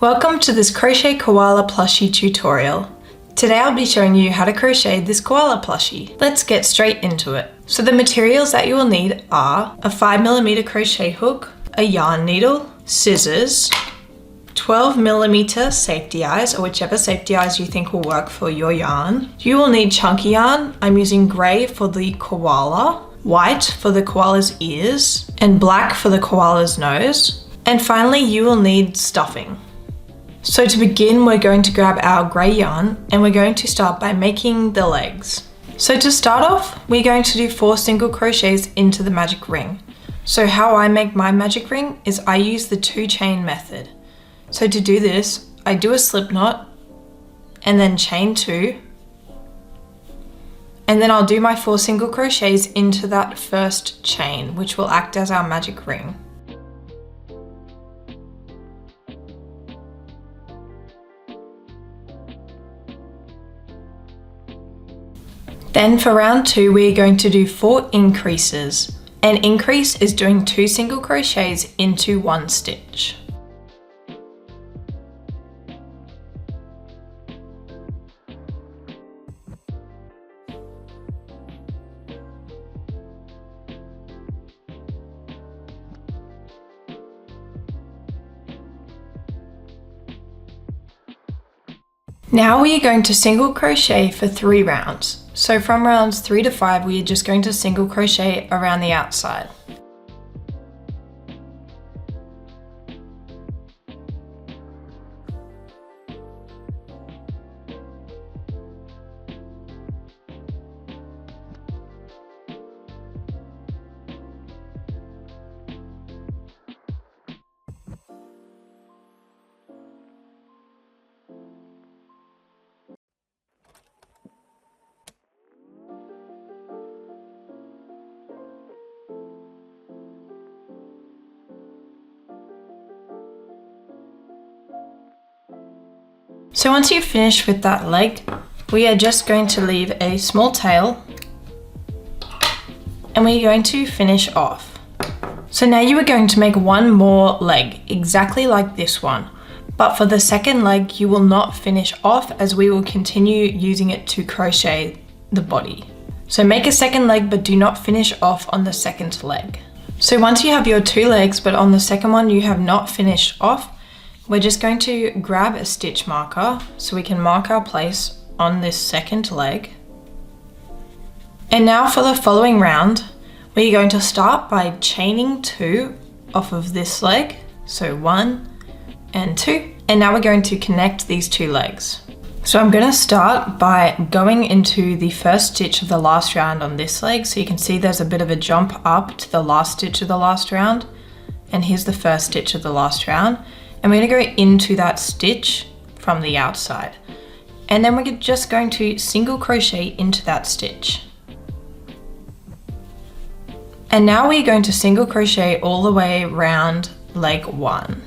Welcome to this Crochet Koala plushie tutorial. Today I'll be showing you how to crochet this koala plushie. Let's get straight into it. So the materials that you will need are a 5mm crochet hook, a yarn needle, scissors, 12mm safety eyes, or whichever safety eyes you think will work for your yarn. You will need chunky yarn. I'm using grey for the koala, white for the koala's ears, and black for the koala's nose. And finally, you will need stuffing. So to begin, we're going to grab our grey yarn and we're going to start by making the legs. So to start off, we're going to do 4 single crochets into the magic ring. So how I make my magic ring is I use the 2-chain method. So to do this, I do a slip knot and then chain 2. And then I'll do my 4 single crochets into that first chain, which will act as our magic ring. Then for round 2, we're going to do 4 increases. An increase is doing 2 single crochets into 1 stitch. Now we are going to single crochet for 3 rounds. So from rounds 3 to 5, we are just going to single crochet around the outside. So once you've finished with that leg, we are just going to leave a small tail and we're going to finish off. So now you are going to make one more leg, exactly like this one. But for the second leg, you will not finish off as we will continue using it to crochet the body. So make a second leg, but do not finish off on the second leg. So once you have your 2 legs, but on the second one you have not finished off, we're just going to grab a stitch marker so we can mark our place on this second leg. And now for the following round, we're going to start by chaining 2 off of this leg. So 1 and 2. And now we're going to connect these 2 legs. So I'm going to start by going into the first stitch of the last round on this leg. So you can see there's a bit of a jump up to the last stitch of the last round. And here's the first stitch of the last round. And we're going to go into that stitch from the outside. And then we're just going to single crochet into that stitch. And now we're going to single crochet all the way around leg 1.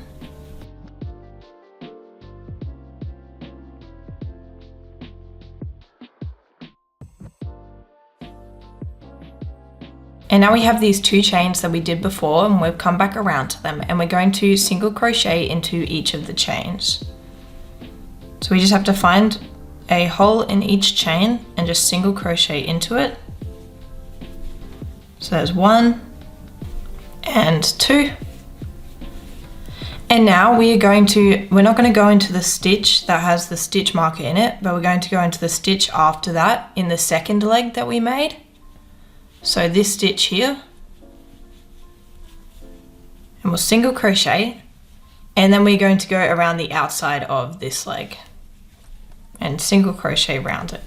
And now we have these 2 chains that we did before and we've come back around to them and we're going to single crochet into each of the chains. So we just have to find a hole in each chain and just single crochet into it. So there's 1 and 2. And now we're not going to go into the stitch that has the stitch marker in it, but we're going to go into the stitch after that in the second leg that we made. So this stitch here, and we'll single crochet, and then we're going to go around the outside of this leg and single crochet around it.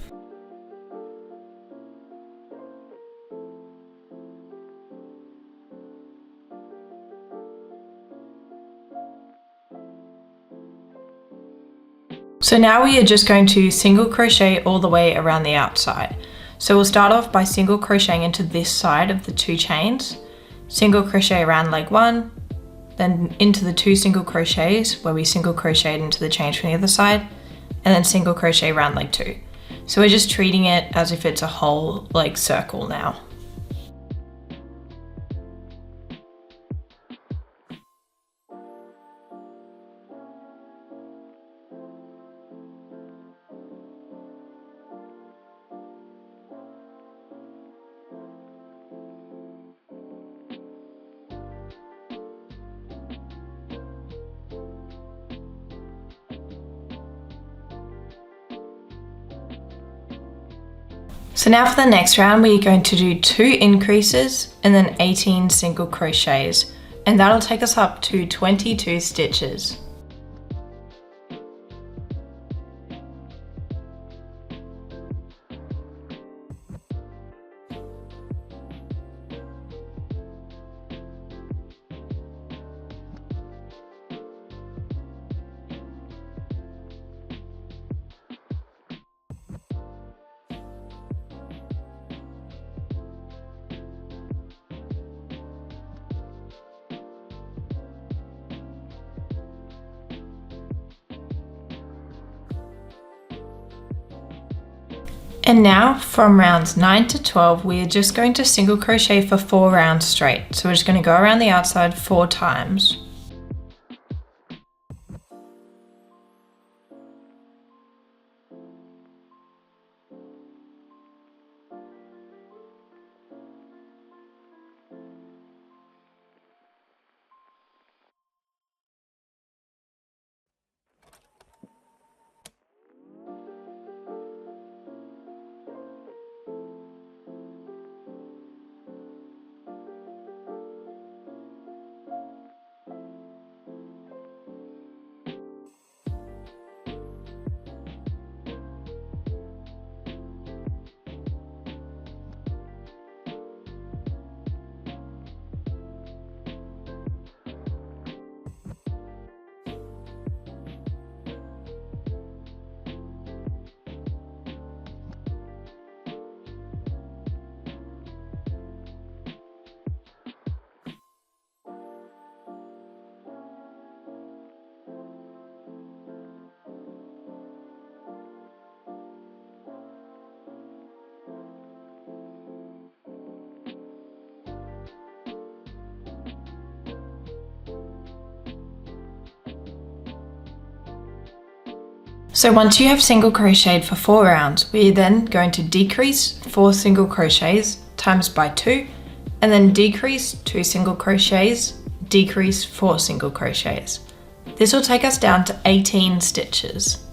So now we are just going to single crochet all the way around the outside. So we'll start off by single crocheting into this side of the 2 chains, single crochet around leg 1, then into the 2 single crochets where we single crocheted into the chains from the other side, and then single crochet around leg 2. So we're just treating it as if it's a whole like circle now. So now for the next round, we're going to do 2 increases and then 18 single crochets, and that'll take us up to 22 stitches. And now from rounds 9 to 12, we are just going to single crochet for 4 rounds straight. So we're just going to go around the outside 4 times. So once you have single crocheted for 4 rounds, we're then going to decrease 4 single crochets times by 2, and then decrease 2 single crochets, decrease 4 single crochets. This will take us down to 18 stitches.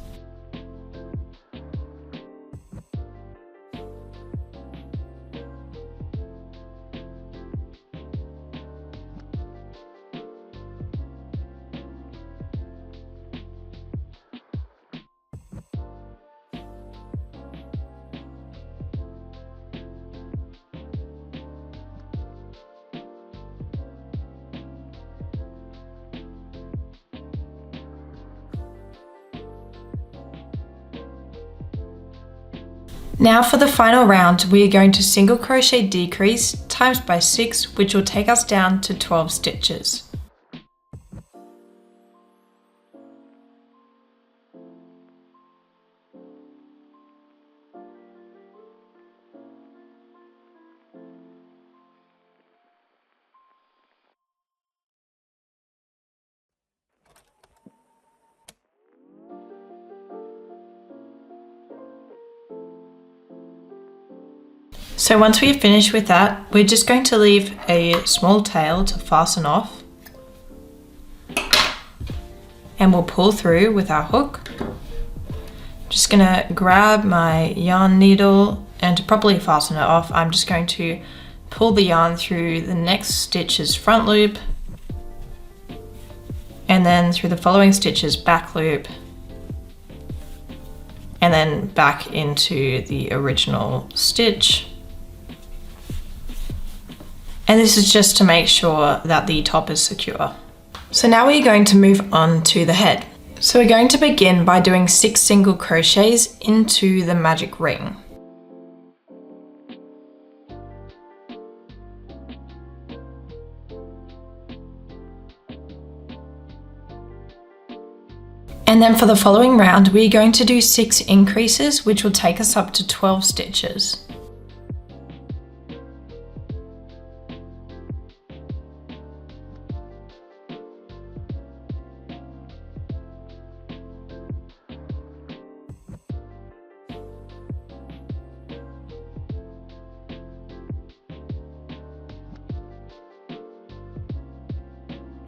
Now for the final round, we are going to single crochet decrease times by 6, which will take us down to 12 stitches. So once we've finished with that, we're just going to leave a small tail to fasten off, and we'll pull through with our hook. Just gonna grab my yarn needle, and to properly fasten it off, I'm just going to pull the yarn through the next stitch's front loop, and then through the following stitch's back loop, and then back into the original stitch. And this is just to make sure that the top is secure. So now we're going to move on to the head. So we're going to begin by doing 6 single crochets into the magic ring. And then for the following round, we're going to do 6 increases, which will take us up to 12 stitches.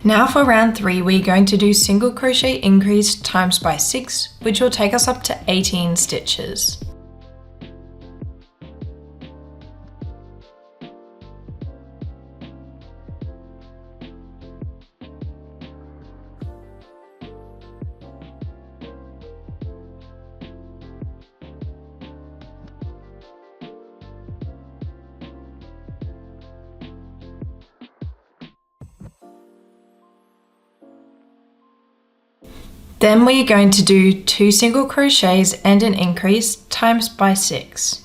Now for round 3, we're going to do single crochet increase times by 6, which will take us up to 18 stitches. Then we are going to do 2 single crochets and an increase times by 6.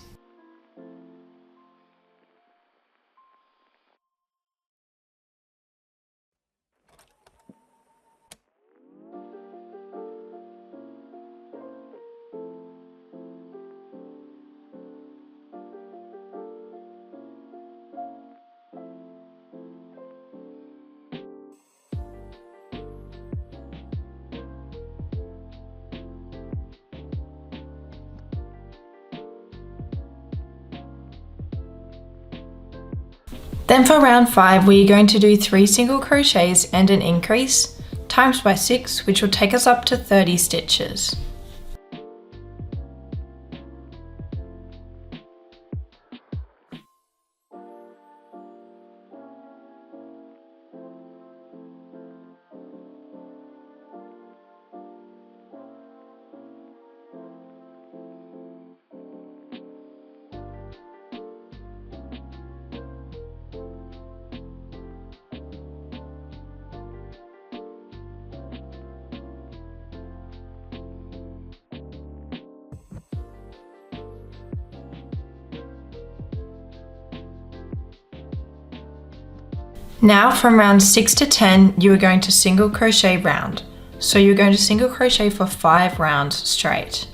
Then for round 5, we are going to do 3 single crochets and an increase times by 6, which will take us up to 30 stitches. Now from round 6 to 10, you are going to single crochet round. So you're going to single crochet for 5 rounds straight.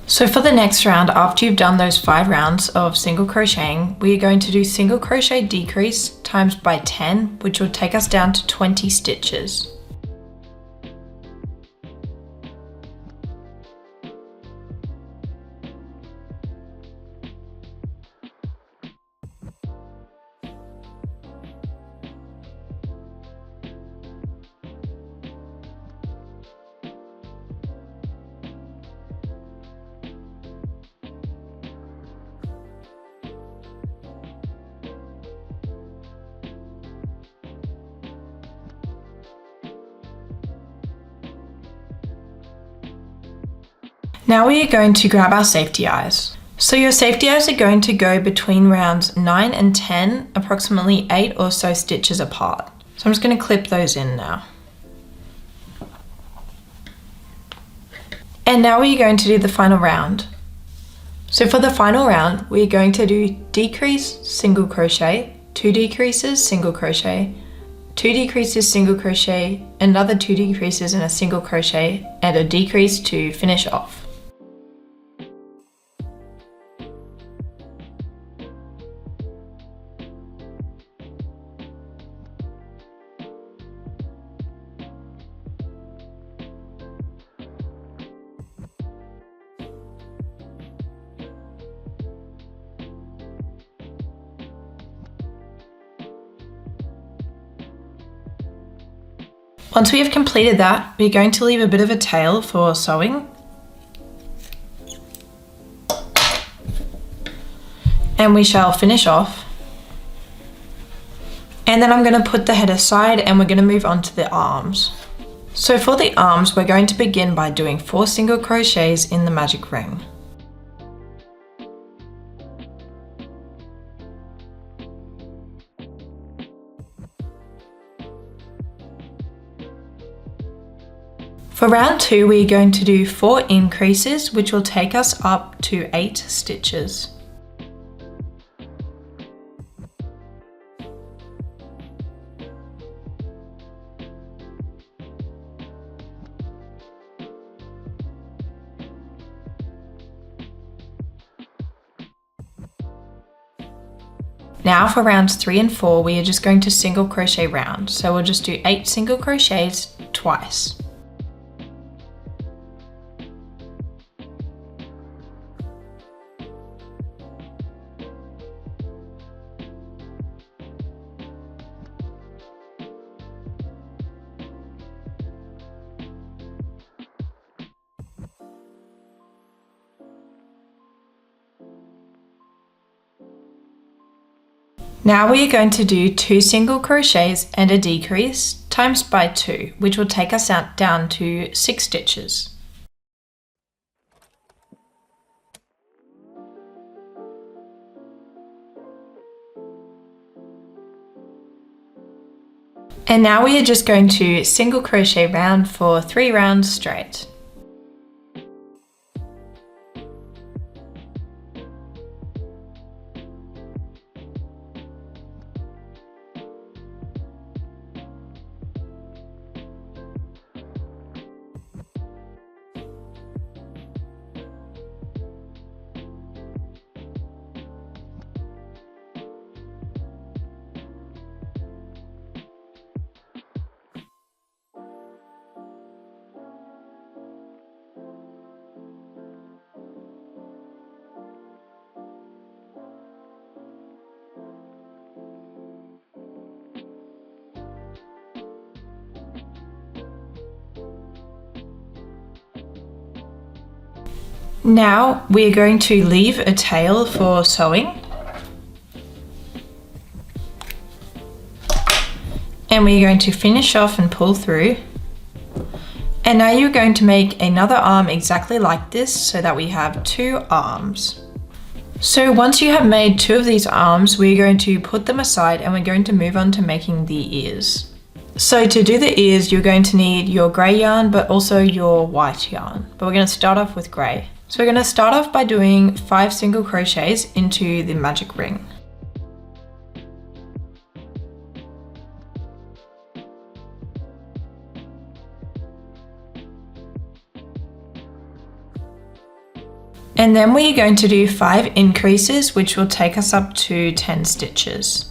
So for the next round, after you've done those 5 rounds of single crocheting, we are going to do single crochet decrease times by 10, which will take us down to 20 stitches. Now we are going to grab our safety eyes. So your safety eyes are going to go between rounds 9 and 10, approximately 8 or so stitches apart. So I'm just going to clip those in now. And now we're going to do the final round. So for the final round, we're going to do decrease, single crochet, 2 decreases, single crochet, 2 decreases, single crochet, another 2 decreases and a single crochet, and a decrease to finish off. Once we have completed that, we're going to leave a bit of a tail for sewing. And we shall finish off. And then I'm going to put the head aside and we're going to move on to the arms. So for the arms, we're going to begin by doing 4 single crochets in the magic ring. For round 2, we're going to do 4 increases, which will take us up to 8 stitches. Now for rounds 3 and 4, we are just going to single crochet round. So we'll just do 8 single crochets twice. Now we are going to do 2 single crochets and a decrease times by 2, which will take us down to 6 stitches. And now we are just going to single crochet round for 3 rounds straight. Now we are going to leave a tail for sewing. And we're going to finish off and pull through. And now you're going to make another arm exactly like this so that we have 2 arms. So once you have made 2 of these arms, we're going to put them aside and we're going to move on to making the ears. So to do the ears, you're going to need your grey yarn, but also your white yarn. But we're going to start off with grey. So we're going to start off by doing 5 single crochets into the magic ring. And then we're going to do 5 increases, which will take us up to 10 stitches.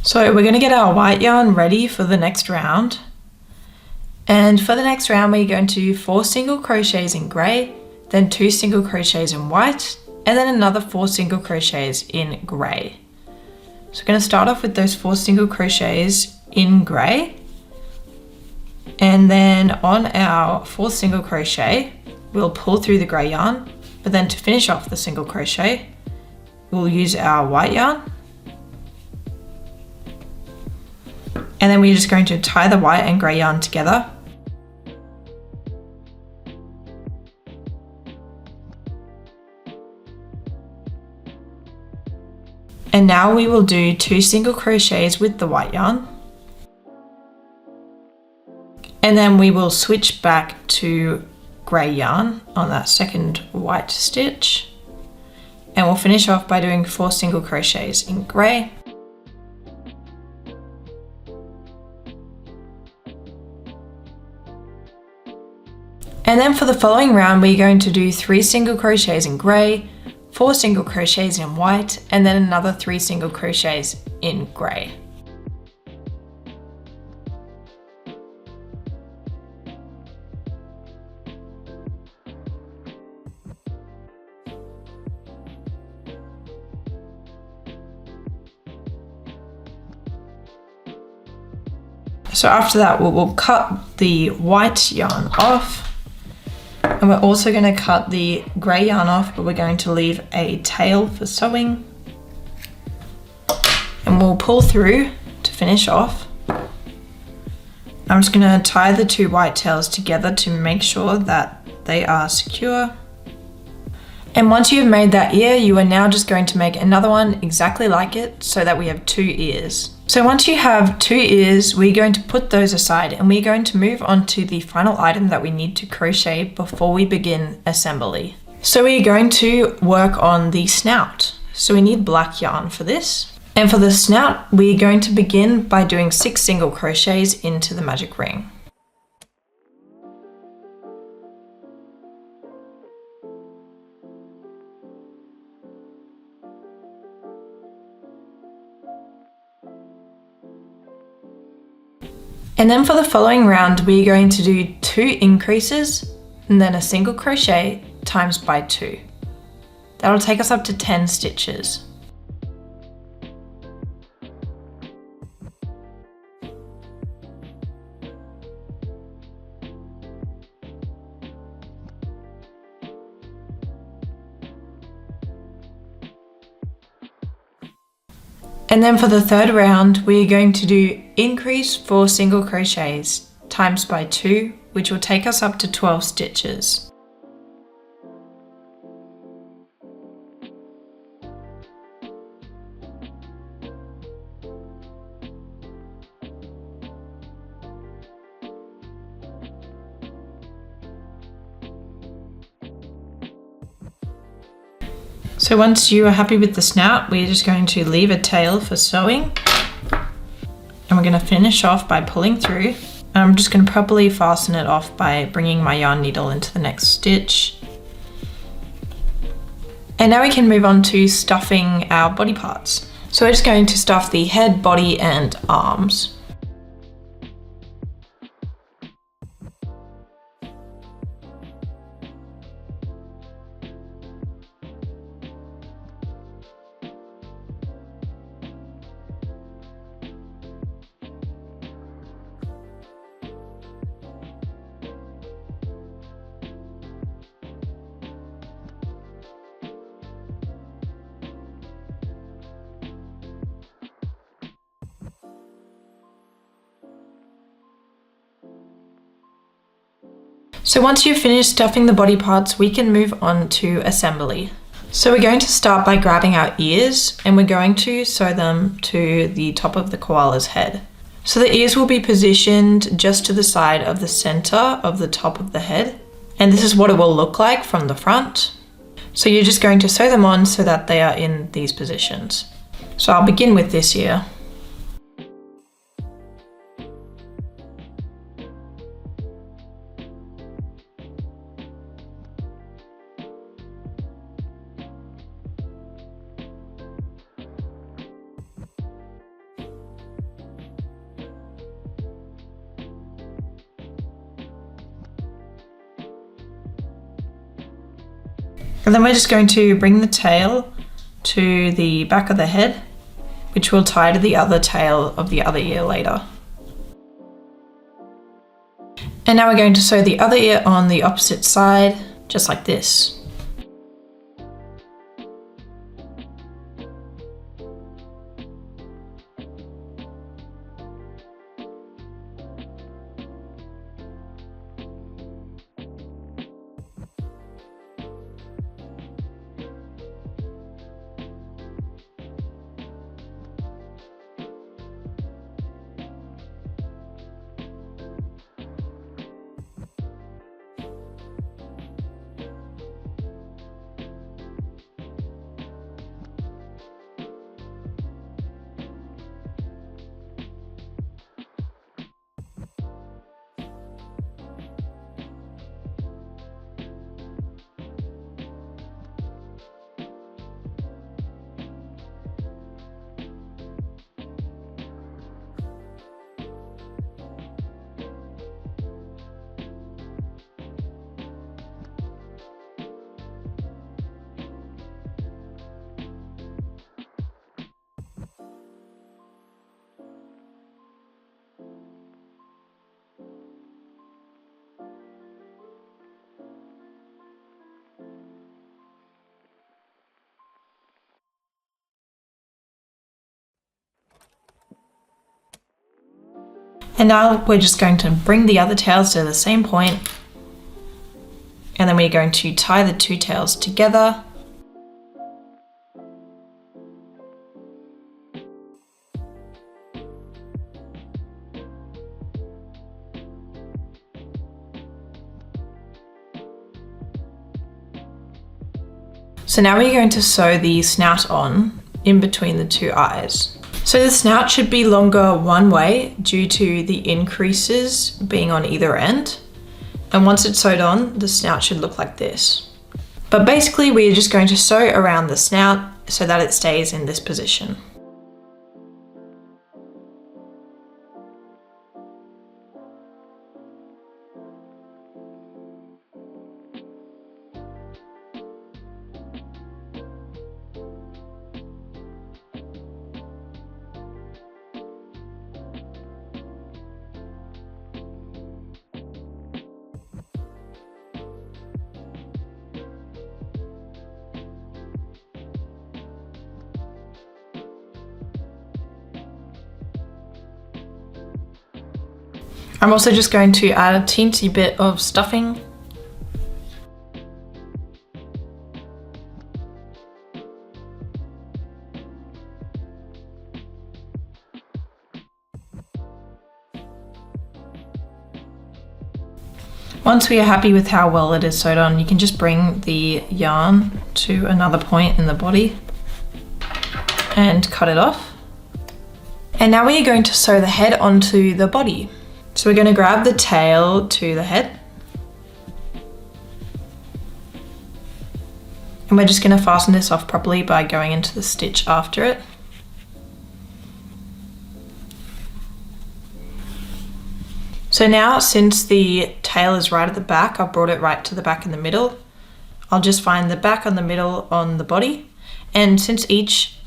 So we're going to get our white yarn ready for the next round. And for the next round, we're going to do 4 single crochets in grey, then 2 single crochets in white, and then another 4 single crochets in grey. So we're going to start off with those 4 single crochets in grey. And then on our 4th single crochet, we'll pull through the grey yarn, but then to finish off the single crochet, we'll use our white yarn. And then we're just going to tie the white and grey yarn together. And now we will do 2 single crochets with the white yarn. And then we will switch back to grey yarn on that second white stitch. And we'll finish off by doing 4 single crochets in grey. And then for the following round, we're going to do 3 single crochets in grey, 4 single crochets in white, and then another 3 single crochets in grey. So after that, we'll cut the white yarn off, and we're also going to cut the grey yarn off, but we're going to leave a tail for sewing, and we'll pull through to finish off. I'm just going to tie the two white tails together to make sure that they are secure. And once you've made that ear, you are now just going to make another one exactly like it so that we have 2 ears. So once you have 2 ears, we're going to put those aside and we're going to move on to the final item that we need to crochet before we begin assembly. So we're going to work on the snout. So we need black yarn for this. And for the snout, we're going to begin by doing 6 single crochets into the magic ring. And then for the following round, we're going to do 2 increases and then a single crochet times by 2. That'll take us up to 10 stitches. And then for the third round, we're going to do increase 4 single crochets times by 2, which will take us up to 12 stitches. So once you are happy with the snout, we're just going to leave a tail for sewing. And we're going to finish off by pulling through. And I'm just going to properly fasten it off by bringing my yarn needle into the next stitch. And now we can move on to stuffing our body parts. So we're just going to stuff the head, body, and arms. So once you've finished stuffing the body parts, we can move on to assembly. So we're going to start by grabbing our ears and we're going to sew them to the top of the koala's head. So the ears will be positioned just to the side of the center of the top of the head. And this is what it will look like from the front. So you're just going to sew them on so that they are in these positions. So I'll begin with this ear. And then we're just going to bring the tail to the back of the head, which we'll tie to the other tail of the other ear later. And now we're going to sew the other ear on the opposite side, just like this. And now we're just going to bring the other tails to the same point, and then we're going to tie the two tails together. So now we're going to sew the snout on in between the two eyes. So the snout should be longer one way due to the increases being on either end. And once it's sewed on, the snout should look like this. But basically we're just going to sew around the snout so that it stays in this position. I'm also just going to add a teensy bit of stuffing. Once we are happy with how well it is sewed on, you can just bring the yarn to another point in the body and cut it off. And now we are going to sew the head onto the body. So we're going to grab the tail to the head. And we're just going to fasten this off properly by going into the stitch after it. So now, since the tail is right at the back, I've brought it right to the back in the middle. I'll just find the back on the middle on the body. And since each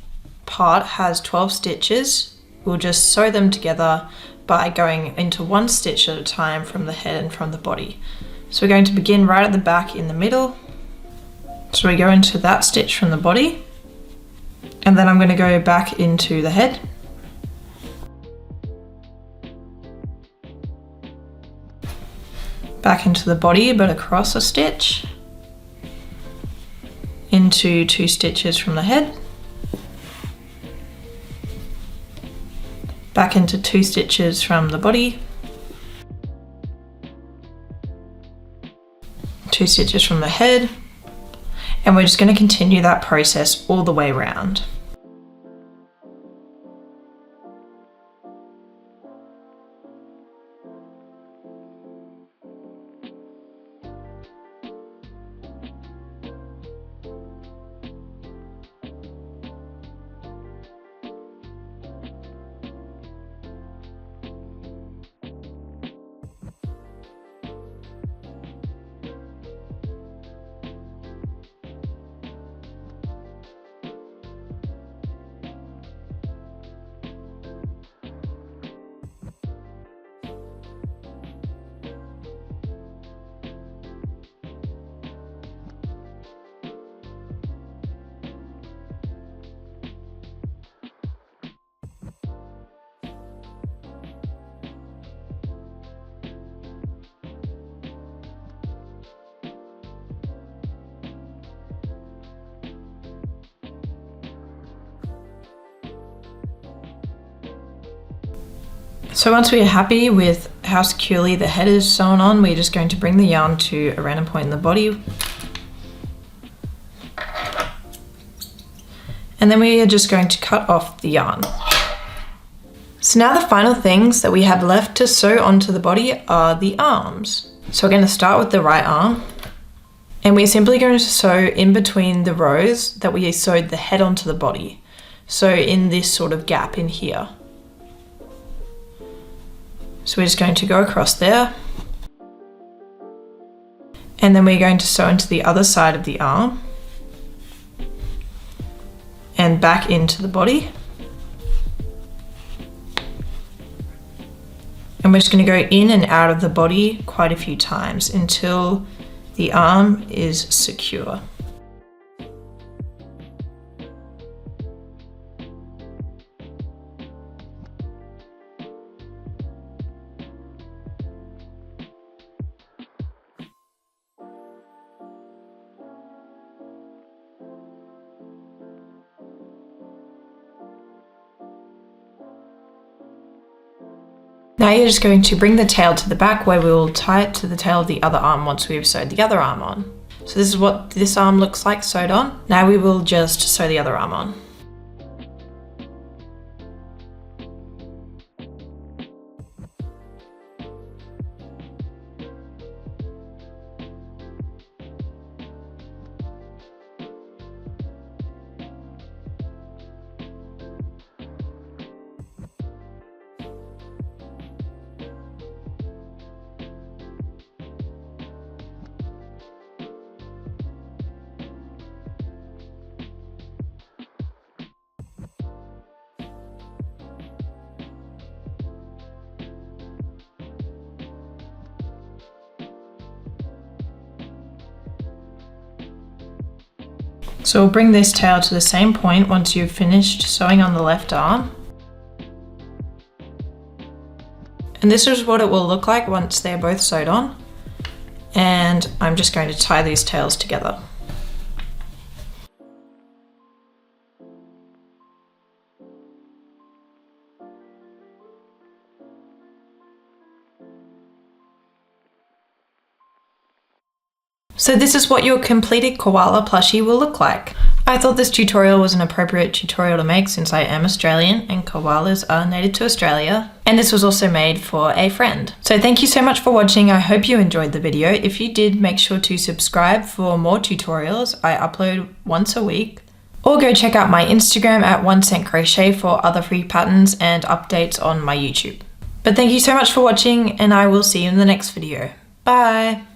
part has 12 stitches, we'll just sew them together by going into one stitch at a time from the head and from the body. So we're going to begin right at the back in the middle. So we go into that stitch from the body, and then I'm going to go back into the head. Back into the body, but across a stitch. Into 2 stitches from the head. Back into 2 stitches from the body, 2 stitches from the head, and we're just going to continue that process all the way around. So once we are happy with how securely the head is sewn on, we're just going to bring the yarn to a random point in the body. And then we are just going to cut off the yarn. So now the final things that we have left to sew onto the body are the arms. So we're going to start with the right arm, and we're simply going to sew in between the rows that we sewed the head onto the body. So in this sort of gap in here. So we're just going to go across there, and then we're going to sew into the other side of the arm and back into the body. And we're just going to go in and out of the body quite a few times until the arm is secure. Now you're just going to bring the tail to the back where we will tie it to the tail of the other arm once we've sewed the other arm on. So this is what this arm looks like sewed on. Now we will just sew the other arm on. So we'll bring this tail to the same point once you've finished sewing on the left arm. And this is what it will look like once they're both sewed on. And I'm just going to tie these tails together. So this is what your completed koala plushie will look like. I thought this tutorial was an appropriate tutorial to make since I am Australian and koalas are native to Australia. And this was also made for a friend. So thank you so much for watching. I hope you enjoyed the video. If you did, make sure to subscribe for more tutorials. I upload once a week. Or go check out my Instagram at 1cent crochet for other free patterns and updates on my YouTube. But thank you so much for watching and I will see you in the next video. Bye!